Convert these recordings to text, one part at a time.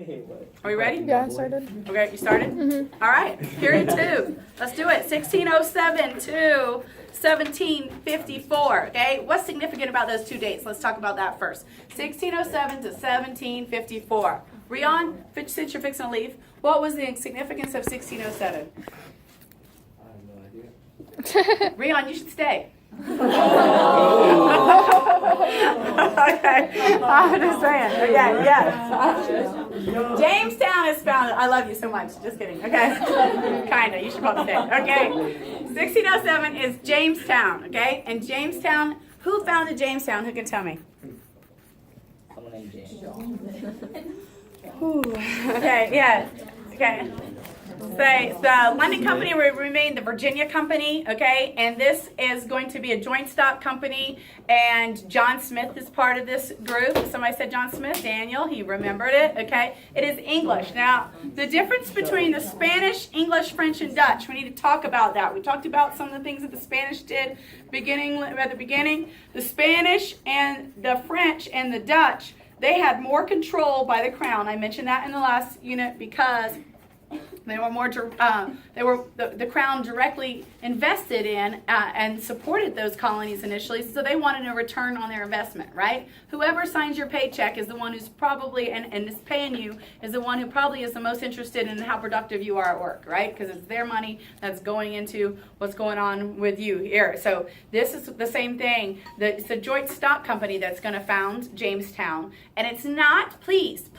Are we ready? Yeah, I started. Okay, you started? Mm-hmm. All right, period 2. Let's do it. 1607 to 1754. Okay, what's significant about those two dates? Let's talk about that first. 1607 to 1754. Rion, since you're fixing to leave, what was the significance of 1607? I have no idea. Rion, you should stay. Okay, I'm just saying. Okay, yes. Jamestown is founded. I love you so much. Just kidding. Okay, kinda. You should probably stay. Okay, 1607 is Jamestown. Okay, and Jamestown. Who founded Jamestown? Who can tell me? Someone named James. Okay, yeah. Okay. So the London Company will remain the Virginia Company, okay? And this is going to be a joint stock company, and John Smith is part of this group. Somebody said John Smith? Daniel, he remembered it, okay? It is English. Now, the difference between the Spanish, English, French, and Dutch, we need to talk about that. We talked about some of the things that the Spanish did at the beginning. The Spanish and the French and the Dutch, they had more control by the crown. I mentioned that in the last unit because they were more. The crown directly invested in and supported those colonies initially, so they wanted a return on their investment, right? Whoever signs your paycheck is the one who's probably and is paying you is the one who probably is the most interested in how productive you are at work, right? Because it's their money that's going into what's going on with you here. So this is the same thing. It's a joint stock company that's going to found Jamestown, and it's not. Please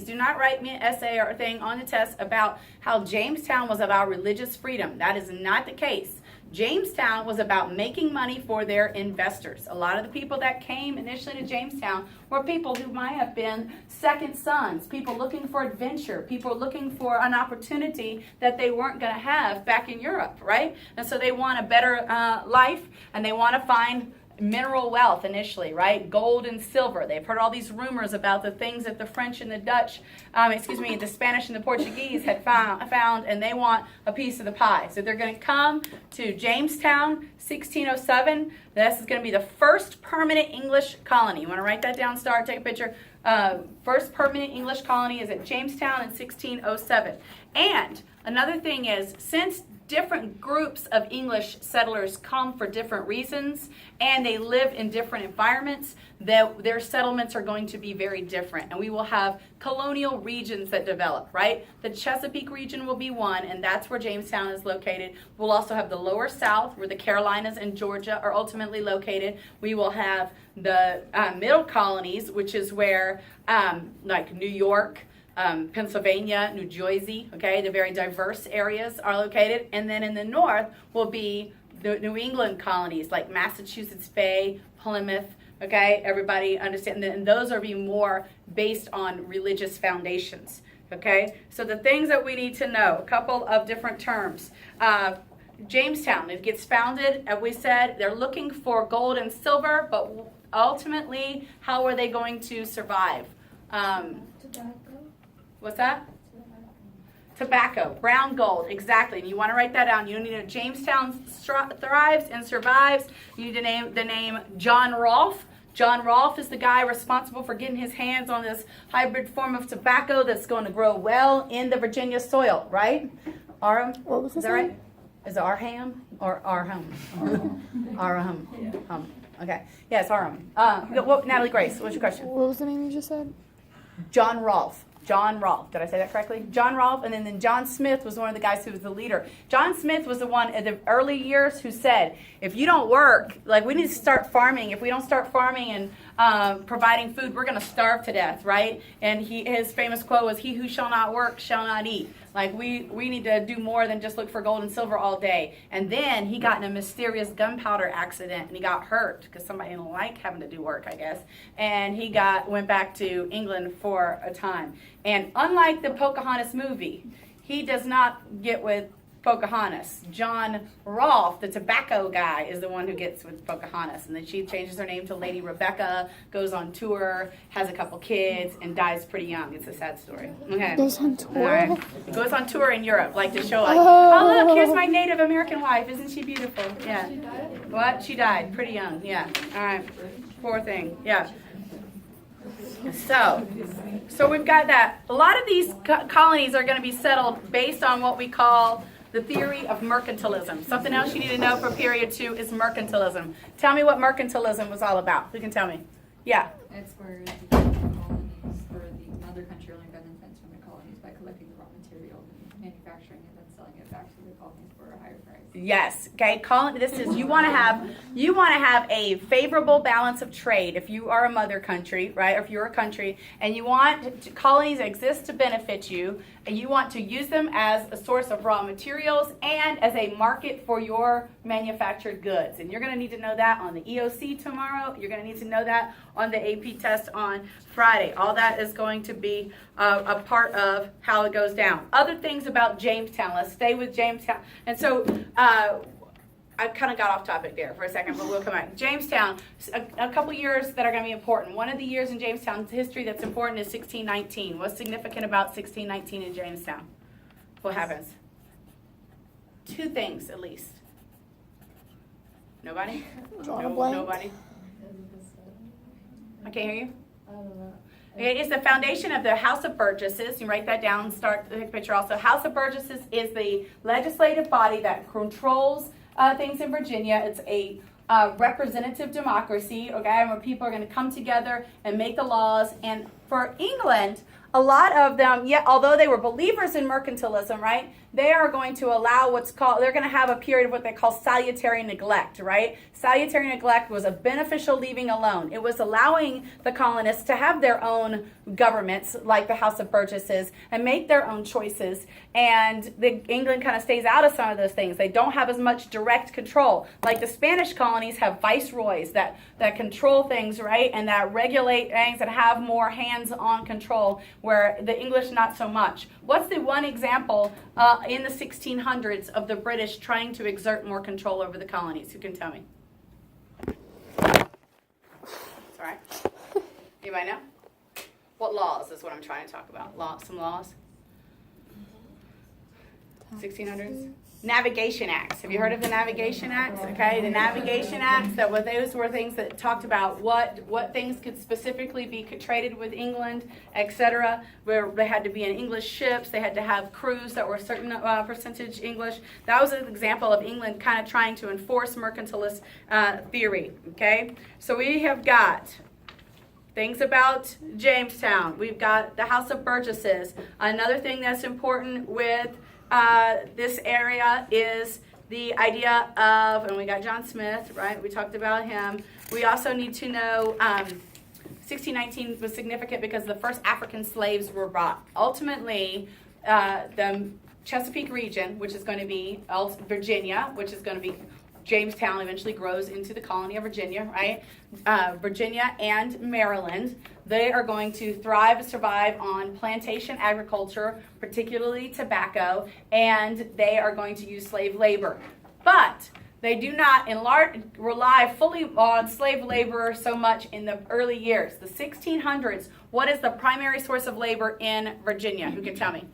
do not write me an essay or a thing on the test about how Jamestown was about religious freedom. That is not the case. Jamestown was about making money for their investors. A lot of the people that came initially to Jamestown were people who might have been second sons, people looking for adventure, people looking for an opportunity that they weren't going to have back in Europe, right? And so they want a better life, and they want to find mineral wealth initially, right? Gold and silver. They've heard all these rumors about the things that the French and the Dutch, the Spanish and the Portuguese had found, and they want a piece of the pie. So they're going to come to Jamestown, 1607. This is going to be the first permanent English colony. You want to write that down, start, take a picture. First permanent English colony is at Jamestown in 1607. And another thing is, since different groups of English settlers come for different reasons and they live in different environments, their settlements are going to be very different, and we will have colonial regions that develop, right? The Chesapeake region will be one, and that's where Jamestown is located. We'll also have the lower south, where the Carolinas and Georgia are ultimately located. We will have the middle colonies, which is where like New York, Pennsylvania, New Jersey, okay, the very diverse areas are located. And then in the north will be the New England colonies like Massachusetts Bay, Plymouth, okay, everybody understand that, and those are being more based on religious foundations, okay? So the things that we need to know, a couple of different terms. Jamestown, it gets founded, as we said, they're looking for gold and silver, but ultimately, how are they going to survive? What's that? Tobacco, brown gold, exactly. And you want to write that down. You need to know Jamestown thrives and survives. You need to name the name John Rolfe. John Rolfe is the guy responsible for getting his hands on this hybrid form of tobacco that's going to grow well in the Virginia soil, right? Aram? What was Is that right? Is it Arham or Arham? Arham. Okay. Yeah, it's Aram. Natalie Grace, what's your question? What was the name you just said? John Rolfe. John Rolfe. Did I say that correctly? John Rolfe, and then John Smith was one of the guys who was the leader. John Smith was the one in the early years who said, if you don't work, like we need to start farming. If we don't start farming and providing food, we're going to starve to death, right? And his famous quote was, he who shall not work shall not eat. Like we need to do more than just look for gold and silver all day. And then he got in a mysterious gunpowder accident, and he got hurt because somebody didn't like having to do work, I guess. And he went back to England for a time. And unlike the Pocahontas movie, he does not get with Pocahontas. John Rolfe, the tobacco guy, is the one who gets with Pocahontas. And then she changes her name to Lady Rebecca, goes on tour, has a couple kids, and dies pretty young. It's a sad story. Okay. Goes on tour? All right. It goes on tour in Europe, like to show, like, oh, look, here's my Native American wife. Isn't she beautiful? Yeah. What? She died pretty young. Yeah. All right. Poor thing. Yeah. So we've got that. A lot of these colonies are going to be settled based on what we call the theory of mercantilism. Something else you need to know for period 2 is mercantilism. Tell me what mercantilism was all about. Who can tell me? Yeah. It's where the colonies or the mother country only benefits from the colonies by collecting the raw material and manufacturing it, then selling it back to the colonies for a higher price. Yes. Okay. This is you want to have a favorable balance of trade if you are a mother country, right? Or if you're a country and you want colonies exist to benefit you, and you want to use them as a source of raw materials and as a market for your manufactured goods. And you're going to need to know that on the EOC tomorrow. You're going to need to know that on the AP test on Friday. All that is going to be a part of how it goes down. Other things about Jamestown. Let's stay with Jamestown. And so I kind of got off topic there for a second, but we'll come back. Jamestown, a couple years that are going to be important. One of the years in Jamestown's history that's important is 1619. What's significant about 1619 in Jamestown? What happens? 2 things at least. Nobody? Nobody? I can't hear you. It is the foundation of the House of Burgesses. You write that down, start the picture also. House of Burgesses is the legislative body that controls things in Virginia. It's a representative democracy, okay, where people are going to come together and make the laws. And for England, a lot of them, although they were believers in mercantilism, right, they are going to allow they're going to have a period of what they call salutary neglect, right? Salutary neglect was a beneficial leaving alone. It was allowing the colonists to have their own governments, like the House of Burgesses, and make their own choices. And England kind of stays out of some of those things. They don't have as much direct control. Like the Spanish colonies have viceroys that control things, right, and that regulate things and have more hands-on control, where the English not so much. What's the one example in the 1600s of the British trying to exert more control over the colonies? Who can tell me? It's all right. Anybody know? What laws is what I'm trying to talk about? Some laws? 1600s? Navigation Acts. Have you heard of the Navigation Acts? Okay, the Navigation Acts, those were things that talked about what things could specifically be traded with England, etc. Where they had to be in English ships, they had to have crews that were a certain percentage English. That was an example of England kind of trying to enforce mercantilist theory. Okay, so we have got things about Jamestown. We've got the House of Burgesses. Another thing that's important with this area is the idea of, and we got John Smith, right? We talked about him. We also need to know 1619 was significant because the first African slaves were brought. Ultimately, the Chesapeake region, which is going to be Virginia, which is going to be Jamestown, eventually grows into the colony of Virginia, right? Virginia and Maryland, they are going to thrive and survive on plantation agriculture, particularly tobacco, and they are going to use slave labor. But they do not rely fully on slave labor so much in the early years. The 1600s, what is the primary source of labor in Virginia? Who can tell me?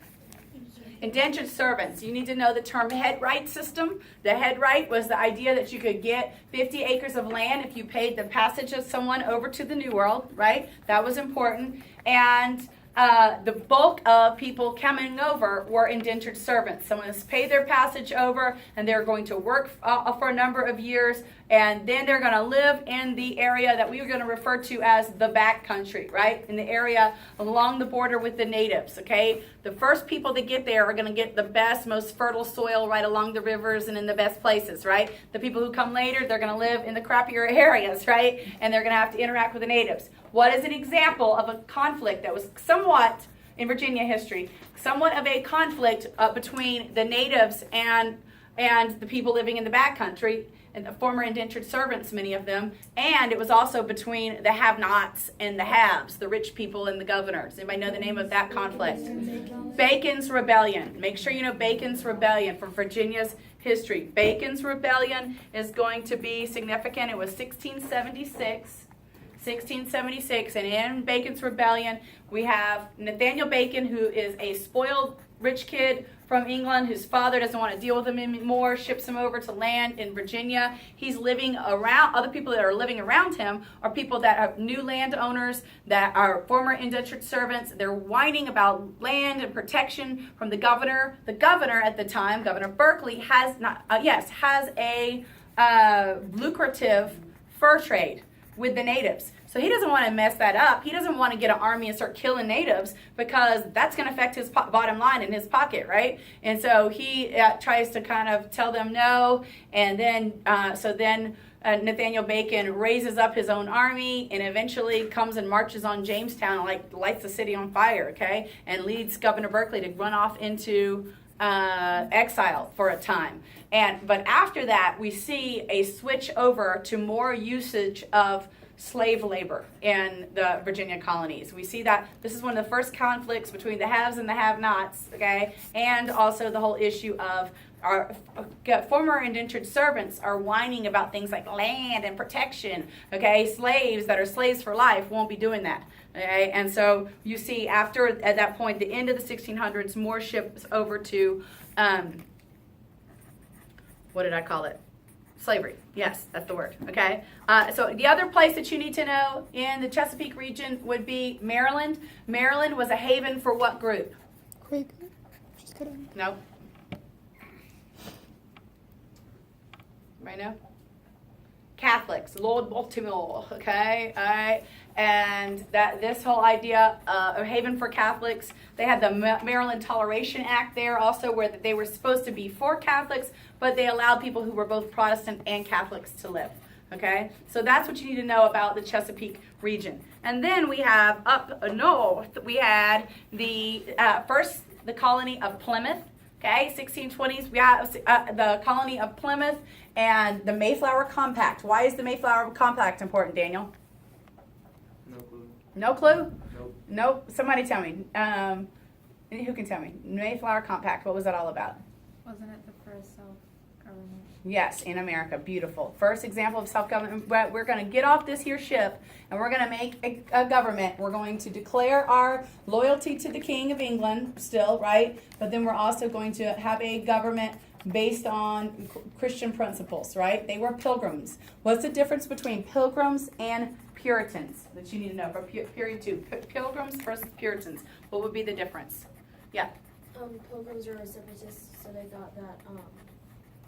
Indentured servants. You need to know the term head right system. The head right was the idea that you could get 50 acres of land if you paid the passage of someone over to the New World, right? That was important. And the bulk of people coming over were indentured servants. Someone has paid their passage over, and they're going to work for a number of years, and then they're going to live in the area that we were going to refer to as the back country, right? In the area along the border with the natives, okay? The first people that get there are going to get the best, most fertile soil right along the rivers and in the best places, right? The people who come later, they're going to live in the crappier areas, right? And they're going to have to interact with the natives. What is an example of a conflict that was somewhat, in Virginia history, somewhat of a conflict between the natives and the people living in the back country, and the former indentured servants, many of them, and it was also between the have-nots and the haves, the rich people and the governors. Anybody know the name of that conflict? Bacon's Rebellion. Make sure you know Bacon's Rebellion from Virginia's history. Bacon's Rebellion is going to be significant. It was 1676. 1676, and in Bacon's Rebellion, we have Nathaniel Bacon, who is a spoiled rich kid from England whose father doesn't want to deal with him anymore, ships him over to land in Virginia. He's living around, other people that are living around him are people that are new landowners, that are former indentured servants. They're whining about land and protection from the governor. The governor at the time, Governor Berkeley, has a lucrative fur trade with the natives. So he doesn't want to mess that up. He doesn't want to get an army and start killing natives because that's going to affect his bottom line in his pocket, right? And so he tries to kind of tell them no. And then, Nathaniel Bacon raises up his own army and eventually comes and marches on Jamestown and like lights the city on fire, okay? And leads Governor Berkeley to run off into exile for a time. But after that, we see a switch over to more usage of slave labor in the Virginia colonies. We see that this is one of the first conflicts between the haves and the have-nots, okay? And also the whole issue of our former indentured servants are whining about things like land and protection, okay? Slaves that are slaves for life won't be doing that, okay? And so you see after, at that point, the end of the 1600s, more ships over to, what did I call it? Slavery. Yes, that's the word. Okay. So the other place that you need to know in the Chesapeake region would be Maryland. Maryland was a haven for what group? Quaker. Just kidding. No. Right now? Catholics. Lord Baltimore. Okay. All right. And that this whole idea of haven for Catholics, they had the Maryland Toleration Act there also, where they were supposed to be for Catholics, but they allowed people who were both Protestant and Catholics to live. Okay, so that's what you need to know about the Chesapeake region. And then we have up north, we had the the colony of Plymouth. Okay, 1620s, we have the colony of Plymouth and the Mayflower Compact. Why is the Mayflower Compact important, Daniel? No clue. No clue? Nope. Nope. Somebody tell me. Who can tell me? Mayflower Compact. What was that all about? Wasn't it the first self-government? Yes, in America. Beautiful. First example of self-government. But we're going to get off this here ship and we're going to make a government. We're going to declare our loyalty to the King of England still, right? But then we're also going to have a government based on Christian principles, right? They were pilgrims. What's the difference between pilgrims and Puritans that you need to know for period 2? Pilgrims versus Puritans. What would be the difference? Yeah. Pilgrims were separatists, so they thought that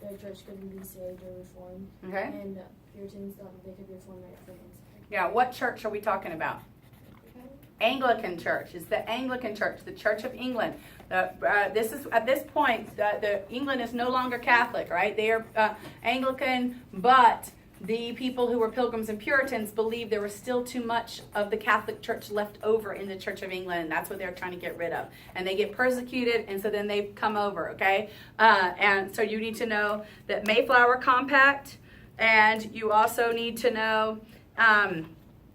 their church couldn't be saved or reformed. Okay. And Puritans thought that they could reform it for themselves. Yeah. What church are we talking about? Anglican Church. It's the Anglican Church, the Church of England. This is at this point, the England is no longer Catholic, right? They are Anglican, but the people who were Pilgrims and Puritans believed there was still too much of the Catholic Church left over in the Church of England, and that's what they're trying to get rid of. And they get persecuted, and so then they come over, okay? And so you need to know that Mayflower Compact, and you also need to know,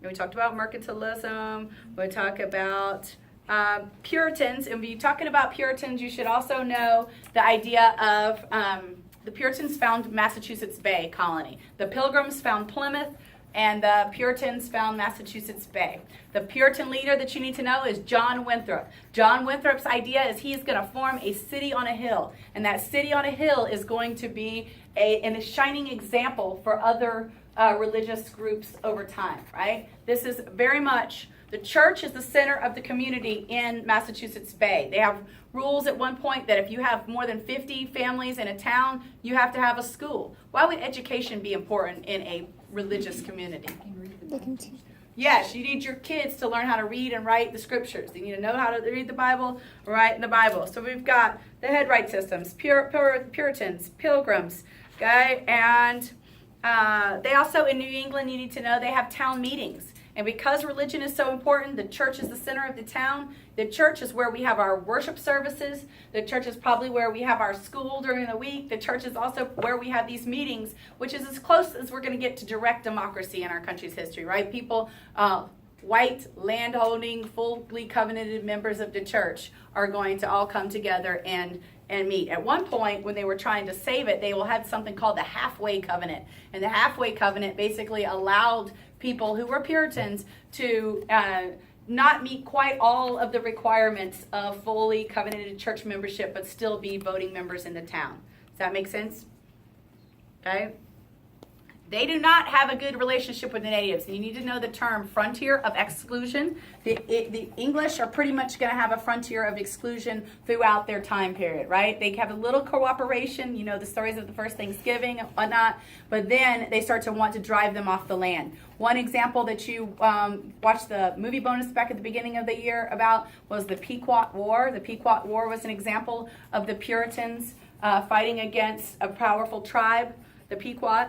we talked about mercantilism, we talk about Puritans, and when you're talking about Puritans, you should also know the idea of the Puritans found Massachusetts Bay Colony. The Pilgrims found Plymouth, and the Puritans found Massachusetts Bay. The Puritan leader that you need to know is John Winthrop. John Winthrop's idea is he's going to form a city on a hill, and that city on a hill is going to be a shining example for other religious groups over time, right? This is very much, the church is the center of the community in Massachusetts Bay. They have rules at one point that if you have more than 50 families in a town, you have to have a school. Why would education be important in a religious community? They can teach. Yes, you need your kids to learn how to read and write the scriptures. They need to know how to read the Bible, write the Bible. So we've got the headright systems, Puritans, Pilgrims, okay? And they also, in New England, you need to know they have town meetings. And because religion is so important, the church is the center of the town. The church is where we have our worship services. The church is probably where we have our school during the week. The church is also where we have these meetings, which is as close as we're going to get to direct democracy in our country's history, right? People, white, landholding, fully covenanted members of the church are going to all come together and meet. At one point, when they were trying to save it, they will have something called the halfway covenant. And the halfway covenant basically allowed people who were Puritans to not meet quite all of the requirements of fully covenanted church membership, but still be voting members in the town. Does that make sense? Okay. They do not have a good relationship with the natives. You need to know the term frontier of exclusion. The English are pretty much going to have a frontier of exclusion throughout their time period, right? They have a little cooperation, you know, the stories of the first Thanksgiving and whatnot, but then they start to want to drive them off the land. One example that you watched the movie bonus back at the beginning of the year about was the Pequot War. The Pequot War was an example of the Puritans fighting against a powerful tribe, the Pequot.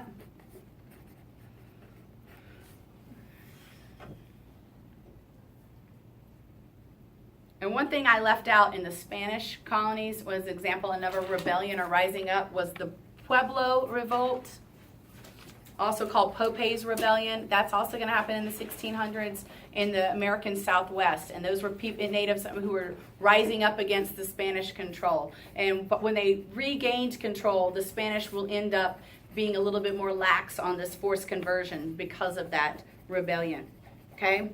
And one thing I left out in the Spanish colonies was example, another rebellion or rising up was the Pueblo Revolt, also called Pope's Rebellion. That's also going to happen in the 1600s in the American Southwest. And those were natives who were rising up against the Spanish control. And when they regained control, the Spanish will end up being a little bit more lax on this forced conversion because of that rebellion. Okay?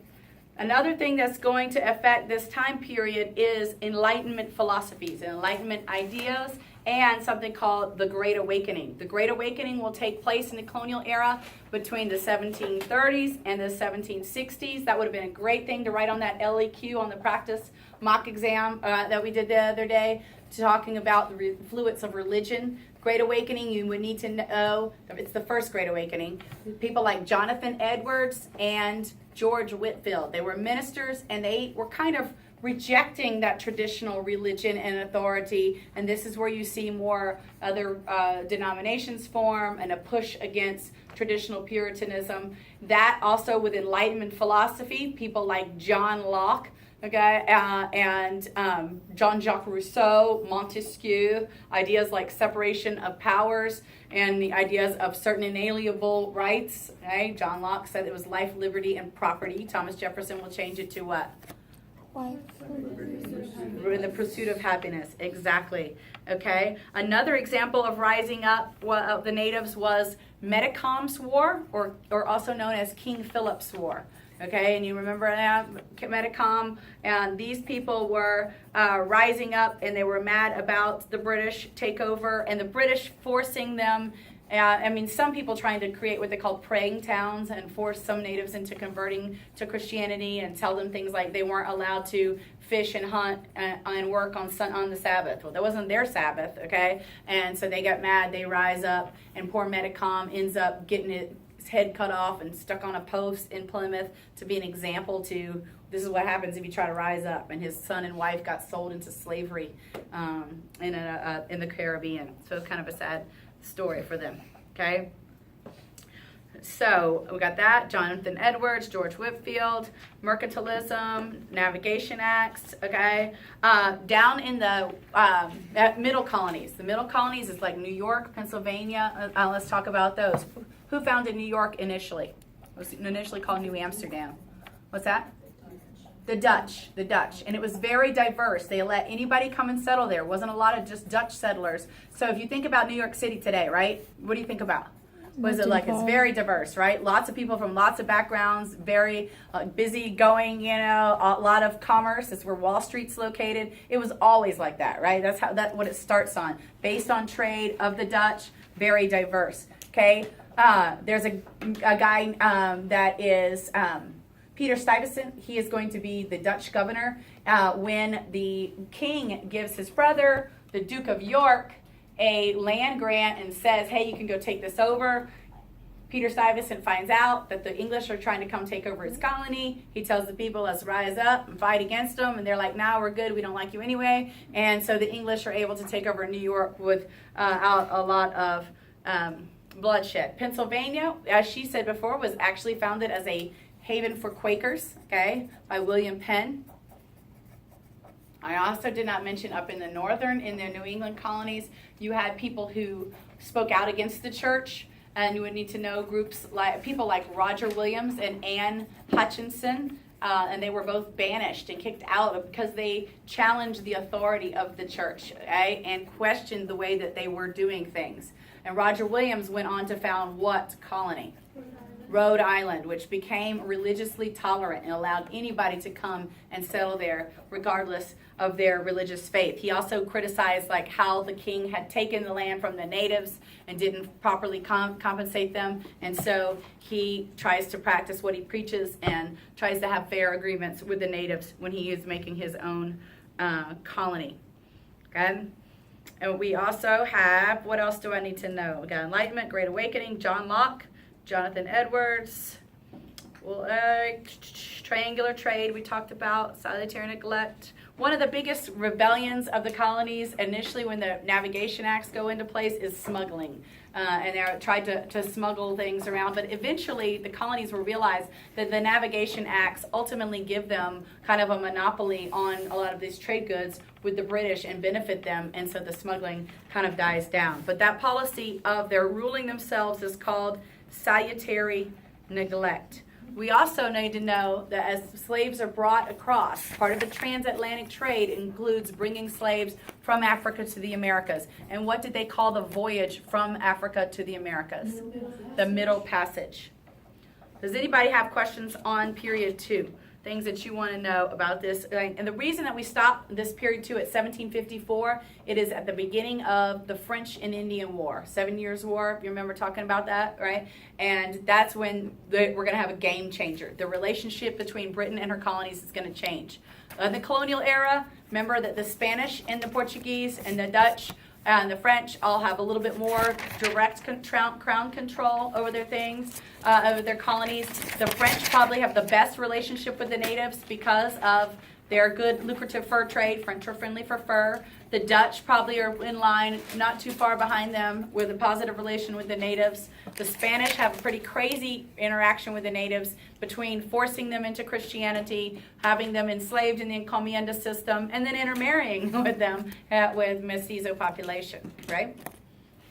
Another thing that's going to affect this time period is Enlightenment philosophies, Enlightenment ideas, and something called the Great Awakening. The Great Awakening will take place in the colonial era between the 1730s and the 1760s. That would have been a great thing to write on that LEQ on the practice mock exam that we did the other day, talking about the influence of religion. Great Awakening, you would need to know, it's the first Great Awakening. People like Jonathan Edwards and George Whitefield. They were ministers, and they were kind of rejecting that traditional religion and authority, and this is where you see more other denominations form and a push against traditional Puritanism. That also with Enlightenment philosophy, people like John Locke, okay, and Jean-Jacques Rousseau, Montesquieu, ideas like separation of powers and the ideas of certain inalienable rights. Okay? John Locke said it was life, liberty, and property. Thomas Jefferson will change it to what? Life. In the pursuit of happiness. Exactly. Okay. Another example of rising up of the natives was Metacom's War, or also known as King Philip's War. Okay, and you remember that, Metacom, and these people were rising up, and they were mad about the British takeover, and the British forcing them, some people trying to create what they call praying towns and force some natives into converting to Christianity and tell them things like they weren't allowed to fish and hunt and work on the Sabbath. Well, that wasn't their Sabbath, okay? And so they got mad, they rise up, and poor Metacom ends up getting his head cut off and stuck on a post in Plymouth to be an example to this is what happens if you try to rise up. And his son and wife got sold into slavery in the Caribbean. So it's kind of a sad story for them, okay? So we got that, Jonathan Edwards, George Whitefield, mercantilism, navigation acts, okay? Down in the middle colonies. The middle colonies is like New York, Pennsylvania. Let's talk about those. Who founded New York initially? It was initially called New Amsterdam. What's that? The Dutch. And it was very diverse. They let anybody come and settle there. It wasn't a lot of just Dutch settlers. So if you think about New York City today, right? What do you think about? Was it like it's very diverse, right? Lots of people from lots of backgrounds, very busy going, a lot of commerce. It's where Wall Street's located. It was always like that, right? That's what it starts on. Based on trade of the Dutch, very diverse, okay? There's a guy that is Peter Stuyvesant. He is going to be the Dutch governor when the king gives his brother, the Duke of York, a land grant and says, hey, you can go take this over. Peter Stuyvesant finds out that the English are trying to come take over his colony. He tells the people, let's rise up and fight against them. And they're like, nah, we're good. We don't like you anyway. And so the English are able to take over New York without a lot of bloodshed. Pennsylvania, as she said before, was actually founded as a haven for Quakers, okay, by William Penn. I also did not mention up in the New England colonies, you had people who spoke out against the church, and you would need to know groups like people like Roger Williams and Anne Hutchinson, and they were both banished and kicked out because they challenged the authority of the church, okay, and questioned the way that they were doing things. And Roger Williams went on to found what colony? Rhode Island, which became religiously tolerant and allowed anybody to come and settle there regardless of their religious faith. He also criticized like how the king had taken the land from the natives and didn't properly compensate them, and so he tries to practice what he preaches and tries to have fair agreements with the natives when he is making his own colony. Okay? And we also have, what else do I need to know? We got Enlightenment, Great Awakening, John Locke, Jonathan Edwards, triangular trade we talked about, salutary neglect. One of the biggest rebellions of the colonies initially when the Navigation Acts go into place is smuggling. And they tried to smuggle things around, but eventually the colonies will realize that the Navigation Acts ultimately give them kind of a monopoly on a lot of these trade goods with the British and benefit them, and so the smuggling kind of dies down. But that policy of their ruling themselves is called salutary neglect. We also need to know that as slaves are brought across, part of the transatlantic trade includes bringing slaves from Africa to the Americas. And what did they call the voyage from Africa to the Americas? The Middle Passage. Does anybody have questions on period 2? Things that you want to know about this? And the reason that we stopped this period 2 at 1754, it is at the beginning of the French and Indian War, 7 Years' War. You remember talking about that, right? And that's when we're going to have a game changer. The relationship between Britain and her colonies is going to change. In the colonial era, remember that the Spanish and the Portuguese and the Dutch and the French all have a little bit more direct crown control over their things, over their colonies. The French probably have the best relationship with the natives because of their good lucrative fur trade. French are friendly for fur. The Dutch probably are in line, not too far behind them, with a positive relation with the natives. The Spanish have a pretty crazy interaction with the natives between forcing them into Christianity, having them enslaved in the encomienda system, and then intermarrying with them with mestizo population, right?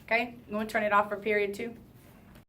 Okay, I'm going to turn it off for period 2.